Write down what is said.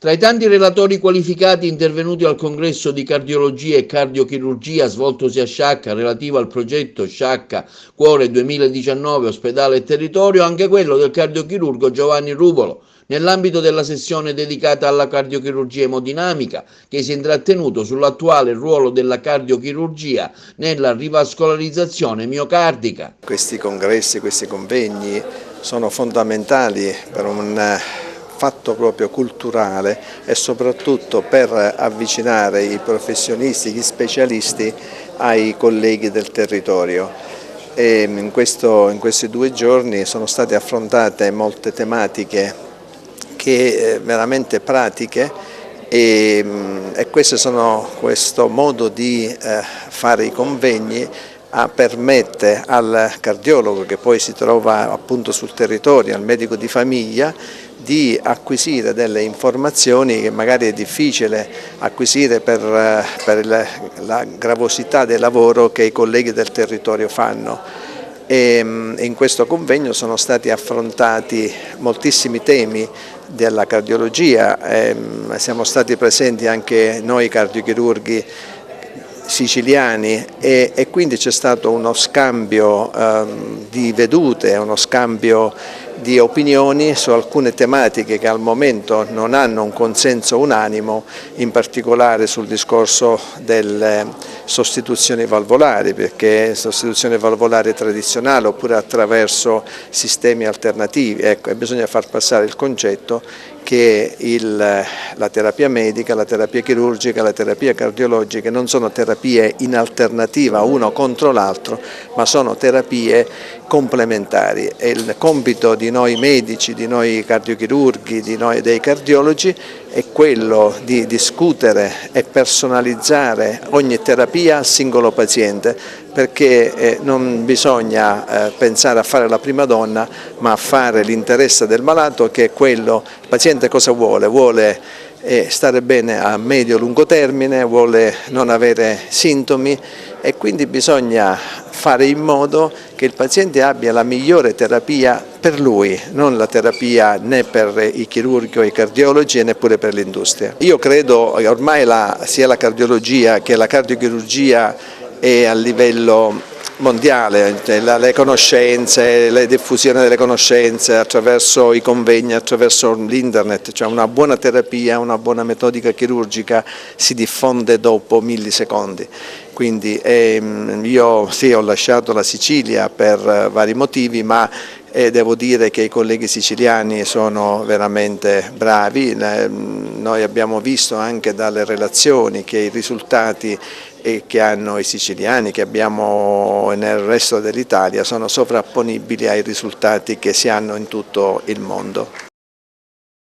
Tra i tanti relatori qualificati intervenuti al congresso di cardiologia e cardiochirurgia svoltosi a Sciacca relativo al progetto Sciacca Cuore 2019 Ospedale e Territorio, anche quello del cardiochirurgo Giovanni Ruvolo, nell'ambito della sessione dedicata alla cardiochirurgia emodinamica, che si è intrattenuto sull'attuale ruolo della cardiochirurgia nella rivascolarizzazione miocardica. Questi congressi, questi convegni sono fondamentali per un fatto proprio culturale e soprattutto per avvicinare i professionisti, gli specialisti ai colleghi del territorio. E in questi 2 giorni sono state affrontate molte tematiche veramente pratiche e questo modo di fare i convegni permette al cardiologo, che poi si trova appunto sul territorio, al medico di famiglia, di acquisire delle informazioni che magari è difficile acquisire per la gravosità del lavoro che i colleghi del territorio fanno. E in questo convegno sono stati affrontati moltissimi temi della cardiologia, siamo stati presenti anche noi cardiochirurghi siciliani e quindi c'è stato uno scambio di vedute, uno scambio di opinioni su alcune tematiche che al momento non hanno un consenso unanimo, in particolare sul discorso delle sostituzioni valvolari, perché sostituzione valvolare tradizionale oppure attraverso sistemi alternativi, ecco, bisogna far passare il concetto che la terapia medica, la terapia chirurgica, la terapia cardiologica non sono terapie in alternativa uno contro l'altro, ma sono terapie complementari e il compito di noi medici, di noi cardiochirurghi, dei cardiologi è quello di discutere e personalizzare ogni terapia al singolo paziente, perché non bisogna pensare a fare la prima donna, ma a fare l'interesse del malato, che è quello. Il paziente cosa vuole? Vuole stare bene a medio-lungo termine, vuole non avere sintomi e quindi bisogna fare in modo che il paziente abbia la migliore terapia per lui, non la terapia né per i chirurghi o i cardiologi e neppure per l'industria. Io credo che ormai sia la cardiologia che la cardiochirurgia è a livello mondiale, le conoscenze, la diffusione delle conoscenze attraverso i convegni, attraverso l'internet, cioè una buona terapia, una buona metodica chirurgica si diffonde dopo millisecondi. Quindi io sì, ho lasciato la Sicilia per vari motivi, ma devo dire che i colleghi siciliani sono veramente bravi. Noi abbiamo visto anche dalle relazioni che i risultati che hanno i siciliani, che abbiamo nel resto dell'Italia, sono sovrapponibili ai risultati che si hanno in tutto il mondo.